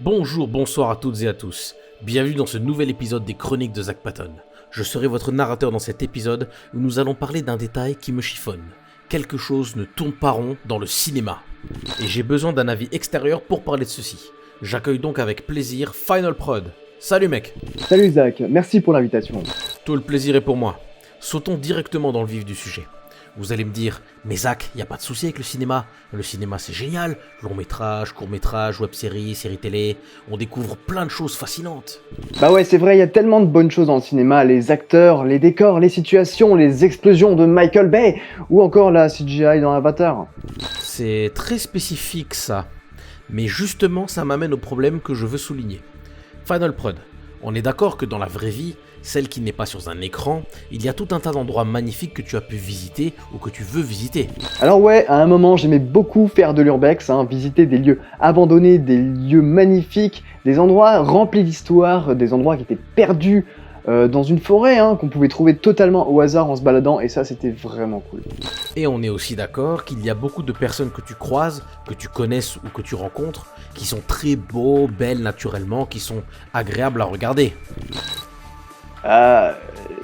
Bonjour, bonsoir à toutes et à tous. Bienvenue dans ce nouvel épisode des Chroniques de Zach Patton. Je serai votre narrateur dans cet épisode où nous allons parler d'un détail qui me chiffonne. Quelque chose ne tourne pas rond dans le cinéma. Et j'ai besoin d'un avis extérieur pour parler de ceci. J'accueille donc avec plaisir Final Prod. Salut mec. Salut Zach, merci pour l'invitation. Tout le plaisir est pour moi. Sautons directement dans le vif du sujet. Vous allez me dire, mais Zach, y a pas de souci avec le cinéma. Le cinéma c'est génial, long métrage, court métrage, web série, série télé, on découvre plein de choses fascinantes. Bah ouais, c'est vrai, il y a tellement de bonnes choses dans le cinéma, les acteurs, les décors, les situations, les explosions de Michael Bay, ou encore la CGI dans Avatar. C'est très spécifique ça, mais justement ça m'amène au problème que je veux souligner. Final Prod, on est d'accord que dans la vraie vie, celle qui n'est pas sur un écran, il y a tout un tas d'endroits magnifiques que tu as pu visiter ou que tu veux visiter. Alors ouais, à un moment j'aimais beaucoup faire de l'urbex, visiter des lieux abandonnés, des lieux magnifiques, des endroits remplis d'histoire, des endroits qui étaient perdus dans une forêt, qu'on pouvait trouver totalement au hasard en se baladant, et ça c'était vraiment cool. Et on est aussi d'accord qu'il y a beaucoup de personnes que tu croises, que tu connaisses ou que tu rencontres, qui sont très beaux, belles naturellement, qui sont agréables à regarder.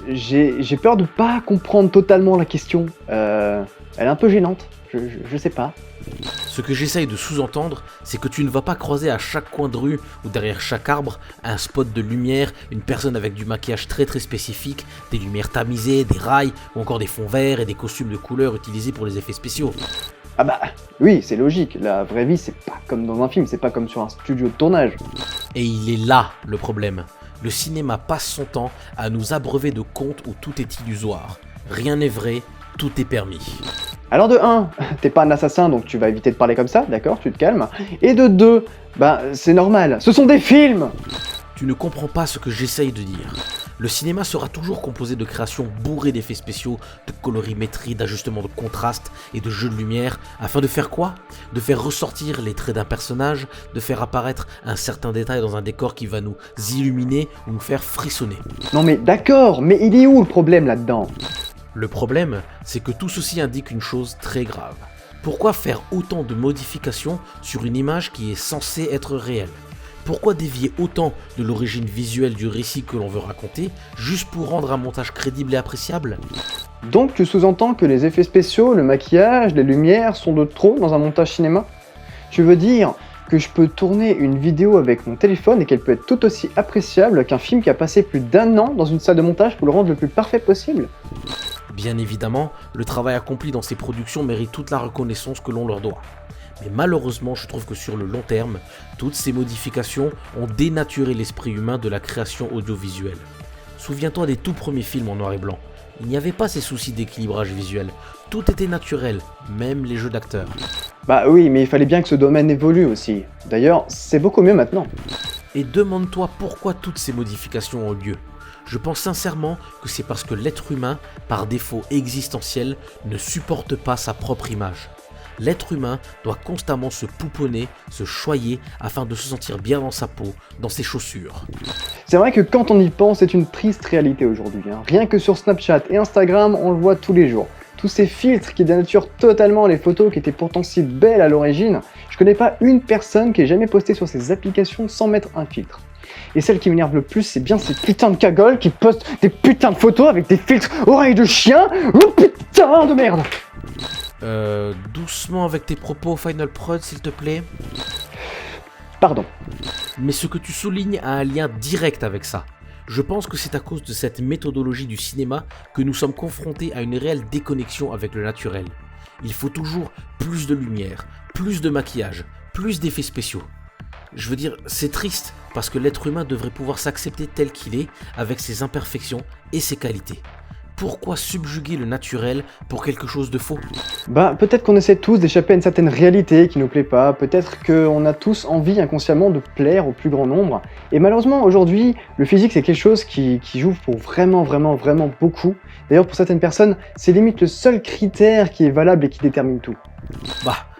J'ai peur de pas comprendre totalement la question. Elle est un peu gênante, je sais pas. Ce que j'essaye de sous-entendre, c'est que tu ne vas pas croiser à chaque coin de rue ou derrière chaque arbre un spot de lumière, une personne avec du maquillage très très spécifique, des lumières tamisées, des rails ou encore des fonds verts et des costumes de couleur utilisés pour les effets spéciaux. Ah bah oui, c'est logique, la vraie vie c'est pas comme dans un film, c'est pas comme sur un studio de tournage. Et il est là le problème. Le cinéma passe son temps à nous abreuver de contes où tout est illusoire. Rien n'est vrai, tout est permis. Alors de 1, t'es pas un assassin donc tu vas éviter de parler comme ça, d'accord, tu te calmes. Et de 2, c'est normal, ce sont des films. Tu ne comprends pas ce que j'essaye de dire. Le cinéma sera toujours composé de créations bourrées d'effets spéciaux, de colorimétrie, d'ajustements de contraste et de jeux de lumière, afin de faire quoi ? De faire ressortir les traits d'un personnage, de faire apparaître un certain détail dans un décor qui va nous illuminer ou nous faire frissonner. Non mais d'accord, mais il est où le problème là-dedans ? Le problème, c'est que tout ceci indique une chose très grave. Pourquoi faire autant de modifications sur une image qui est censée être réelle ? Pourquoi dévier autant de l'origine visuelle du récit que l'on veut raconter, juste pour rendre un montage crédible et appréciable ? Donc tu sous-entends que les effets spéciaux, le maquillage, les lumières sont de trop dans un montage cinéma ? Tu veux dire que je peux tourner une vidéo avec mon téléphone et qu'elle peut être tout aussi appréciable qu'un film qui a passé plus d'1 an dans une salle de montage pour le rendre le plus parfait possible ? Bien évidemment, le travail accompli dans ces productions mérite toute la reconnaissance que l'on leur doit. Mais malheureusement, je trouve que sur le long terme, toutes ces modifications ont dénaturé l'esprit humain de la création audiovisuelle. Souviens-toi des tout premiers films en noir et blanc. Il n'y avait pas ces soucis d'équilibrage visuel. Tout était naturel, même les jeux d'acteurs. Bah oui, mais il fallait bien que ce domaine évolue aussi. D'ailleurs, c'est beaucoup mieux maintenant. Et demande-toi pourquoi toutes ces modifications ont lieu. Je pense sincèrement que c'est parce que l'être humain, par défaut existentiel, ne supporte pas sa propre image. L'être humain doit constamment se pouponner, se choyer afin de se sentir bien dans sa peau, dans ses chaussures. C'est vrai que quand on y pense, c'est une triste réalité aujourd'hui. Rien que sur Snapchat et Instagram, on le voit tous les jours. Tous ces filtres qui dénaturent totalement les photos qui étaient pourtant si belles à l'origine. Je connais pas une personne qui ait jamais posté sur ces applications sans mettre un filtre. Et celle qui m'énerve le plus, c'est bien ces putains de cagoles qui postent des putains de photos avec des filtres oreilles de chien. Oh putain de merde! Doucement avec tes propos, Final Prod, s'il te plaît. Pardon. Mais ce que tu soulignes a un lien direct avec ça. Je pense que c'est à cause de cette méthodologie du cinéma que nous sommes confrontés à une réelle déconnexion avec le naturel. Il faut toujours plus de lumière, plus de maquillage, plus d'effets spéciaux. Je veux dire, c'est triste parce que l'être humain devrait pouvoir s'accepter tel qu'il est, avec ses imperfections et ses qualités. Pourquoi subjuguer le naturel pour quelque chose de faux ? Peut-être qu'on essaie tous d'échapper à une certaine réalité qui nous plaît pas, peut-être qu'on a tous envie inconsciemment de plaire au plus grand nombre, et malheureusement aujourd'hui, le physique c'est quelque chose qui joue pour vraiment beaucoup. D'ailleurs pour certaines personnes, c'est limite le seul critère qui est valable et qui détermine tout.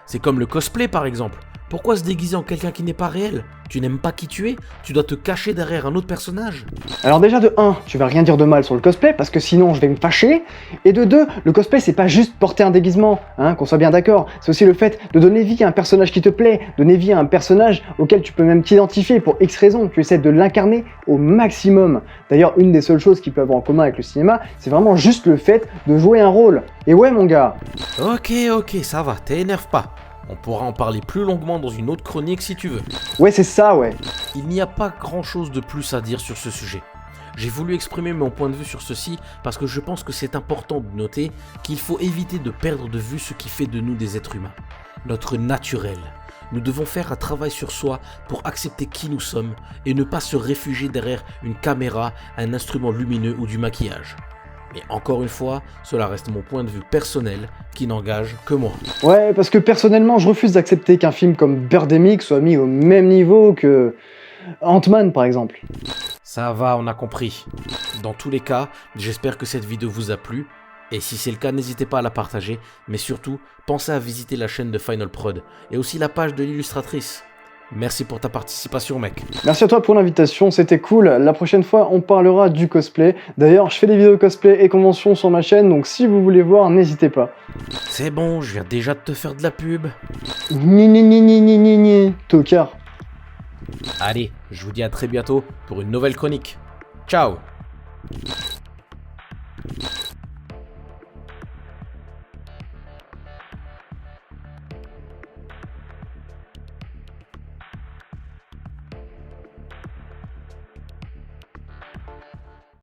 C'est comme le cosplay par exemple. Pourquoi se déguiser en quelqu'un qui n'est pas réel? Tu n'aimes pas qui tu es? Tu dois te cacher derrière un autre personnage? Alors déjà de 1, tu vas rien dire de mal sur le cosplay parce que sinon je vais me fâcher. Et de 2, le cosplay c'est pas juste porter un déguisement, hein, qu'on soit bien d'accord. C'est aussi le fait de donner vie à un personnage qui te plaît, donner vie à un personnage auquel tu peux même t'identifier pour X raisons. Tu essaies de l'incarner au maximum. D'ailleurs, une des seules choses qui peut avoir en commun avec le cinéma, c'est vraiment juste le fait de jouer un rôle. Et ouais mon gars. Ok, ça va, t'énerve pas. On pourra en parler plus longuement dans une autre chronique si tu veux. Ouais c'est ça ouais. Il n'y a pas grand chose de plus à dire sur ce sujet. J'ai voulu exprimer mon point de vue sur ceci parce que je pense que c'est important de noter qu'il faut éviter de perdre de vue ce qui fait de nous des êtres humains, notre naturel. Nous devons faire un travail sur soi pour accepter qui nous sommes et ne pas se réfugier derrière une caméra, un instrument lumineux ou du maquillage. Mais encore une fois, cela reste mon point de vue personnel qui n'engage que moi. Ouais, parce que personnellement, je refuse d'accepter qu'un film comme Birdemic soit mis au même niveau que Ant-Man par exemple. Ça va, on a compris. Dans tous les cas, j'espère que cette vidéo vous a plu. Et si c'est le cas, n'hésitez pas à la partager. Mais surtout, pensez à visiter la chaîne de Final Prod et aussi la page de l'illustratrice. Merci pour ta participation, mec. Merci à toi pour l'invitation, c'était cool. La prochaine fois, on parlera du cosplay. D'ailleurs, je fais des vidéos cosplay et conventions sur ma chaîne, donc si vous voulez voir, n'hésitez pas. C'est bon, je viens déjà de te faire de la pub. Ni, tocard. Allez, je vous dis à très bientôt pour une nouvelle chronique. Ciao!